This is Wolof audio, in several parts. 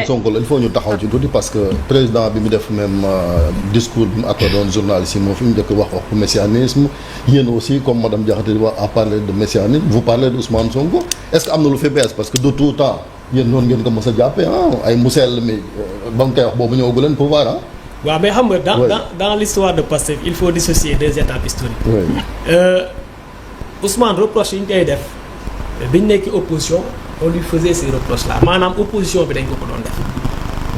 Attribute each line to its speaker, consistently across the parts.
Speaker 1: Ousmane Sonko la il faut ñu taxaw ci tuuti parce que président bi mu def même discours bi mu accordé woon journaliste yi moo fi mu njëkk wax waxu messianisme yéen aussi comme madame Diakhaté di wax à parler de messianisme vous parlez de Ousmane Sonko est-ce que am na lu fi bees parce que de tout temps yéen noonu ngeen ko mos a jàppee ay museel mi ba mu koy wax boobu ñëwagu leen pouvoir
Speaker 2: waaw mais xam nga dans l'histoire de Pastef il faut dissocier deux étapes historiques. Ousmane reproche yi ñu koy def bi ñu nekk opposition on lui faisait ces reproches là maanaam opposition bi dañ ko doon def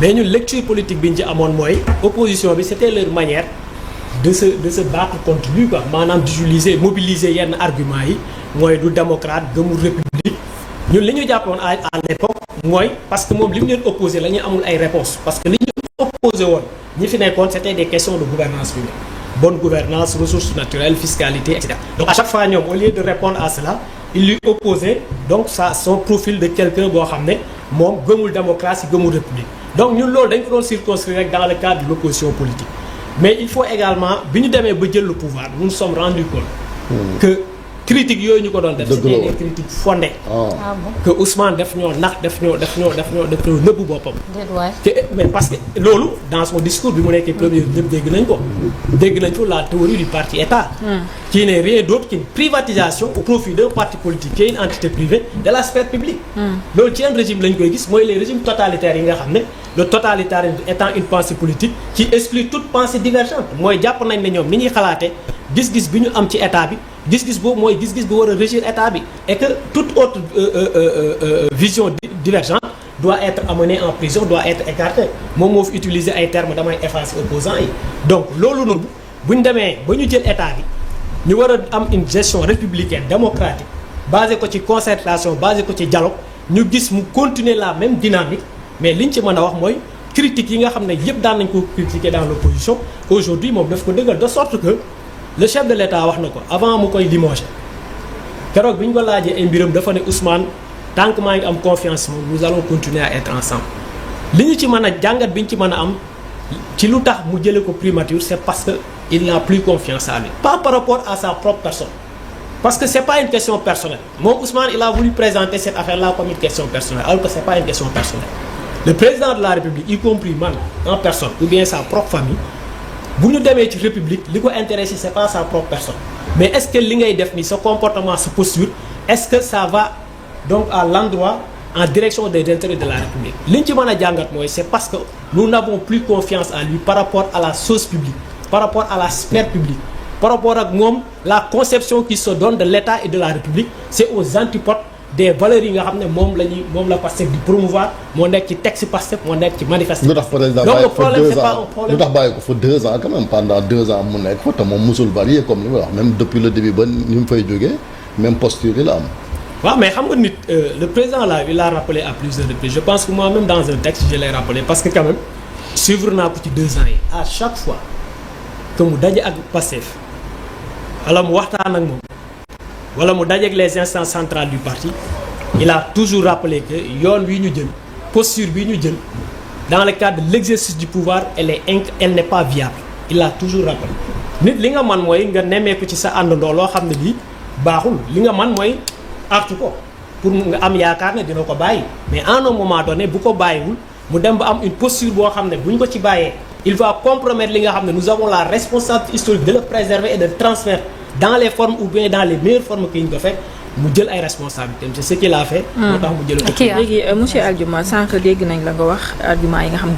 Speaker 2: mais ñun lecture politique bi ñu ci amoon mooy opposition bi c'était leur manière de se battre contre lui quoi maanaam d'utiliser mobiliser yenn arguments yi mooy du démocrate gëmul république ñun li ñu jàppoon à l'époque mooy parce que moom li mu leen opposé la ñu amul ay réponses parce que li ñu opposé woon ñi fi nekkoon c'était des questions de gouvernance publique bonne gouvernance ressources naturelles fiscalité et cetera donc à chaque fois ñoom au lieu de répondre à cela il lui opposait donc son profil de quelqu'un boo xam ne moom gëmul démocratie gëmul république donc ñun loolu dañ ko doon circonscrire rek dans le cadre de l'opposition politique mais il faut également bi ñu demee ba jël le pouvoir nous nous sommes rendus compte que critiques yooyu ñu ko doon def c'était des critiques fondées que Ousmane def ñoo nax def ñoo nëbbu boppam te mais parce que loolu dans son discours bi mu nekkee premier ñëpp dégg nañ ko la théorie du parti état qui n'est rien d'autre qu'une privatisation au profit d'un parti politique qui est une entité privée de la sphère publique loolu ci un régime lañ koy gis mooy les régimes totalitaires yi nga xam ne le totalitarisme étant une pensée politique qui exclut toute pensée divergente mooy jàpp nañ ne ñoom ni ñuy xalaatee gis-gis bi ñu am ci état bi gis-gis boobu mooy gis-gis bi war a régir état bi et que toute autre vision divergente doit être amenée en prison doit être écartée moom moo fi utiliser ay termes damay effacer opposants yi donc loolu noonu bu ñu demee ba ñu jël état bi ñu war a am une gestion républicaine démocratique basée ko ci concertation basée ko ci dialogue ñu gis mu continuer la même dynamique mais liñ ci mën a wax mooy critiques yi nga xam ne yëpp daan nañ ko critiquer dans l'opposition aujourd'hui moom daf ko dëggal de sorte que le chef de l'État wax na ko avant mu koy limoger keroog bi ñu ko laajee ay mbiram dafa ne Ousmane tant que maa ngi am confiance moom nous allons continuer à être ensemble li ñu ci mën a jàngat bi ñu ci mën a am ci lu tax mu jëlee ko primature c'est parce que il n'a plus confiance en lui pas par rapport à sa propre personne parce que c'est pas une question personnelle moom Ousmane il a voulu présenter cette affaire-là comme une question personnelle alors que c'est pas une question personnelle le président de la République y compris man en personne ou bien sa propre famille bu ñu demee ci république li ko intéressé c'est pas sa propre personne mais est-ce que li ngay def ni sa comportement sa posture est-ce que ça va donc à l'endroit en direction des intérêts de la république li ñu ci mën a jàngat mooy c'est parce que nous n'avons plus confiance en lui par rapport à la chose publique par rapport à la sphère publique par rapport ak moom la conception qui se donne de l'État et de la république c'est aux antipodes des valeurs yi nga xam ne moom la Pastef di promouvoir moo nekk ci texte Pastef moo nekk ci manifeste.
Speaker 1: lu tax président
Speaker 2: donc le problème c'est pas un problème.
Speaker 1: lu tax bàyyi ko fa 2 ans quand même pendant 2 ans mu nekk fa te moom musul varié comme li ma wax même depuis le début ba ni mu fay jógee même posture yi la am.
Speaker 2: waaw mais xam nga nit le président là il l'a rappelé à plusieurs reprises je pense que moi-même dans un texte je l'ai rappelé parce que quand même suivre naa ko ci 2 ans yi à chaque fois que mu daje ak Pastef wala mu waxtaan ak moom. wala mu dajeek les instances centrales du parti il a toujours rappelé que yoon wi ñu jël posture bi ñu jël dans le cadre de l'exercice du pouvoir elle n'est pas viable il a toujours rappelé nit li nga man mooy nga nemmeeku ci sa àndandoo loo xam ne lii baaxul li nga man mooy artu ko pour nga am yaakaar ne dina ko bàyyi mais à un moment donné bu ko bàyyiwul mu dem ba am une posture boo xam ne bu ñu ko ci bàyyee il va compromettre li nga xam ne nous avons la responsabilité historique de le préserver et de le transmettre dans les formes ou bien dans les meilleures formes que ñu ko fekk mu jël ay responsabilités c'est ce qu'il a fait. moo tax mu jël ko.
Speaker 3: léegi monsieur Aldiouma sànq dégg nañ la nga wax argument yi nga xam ne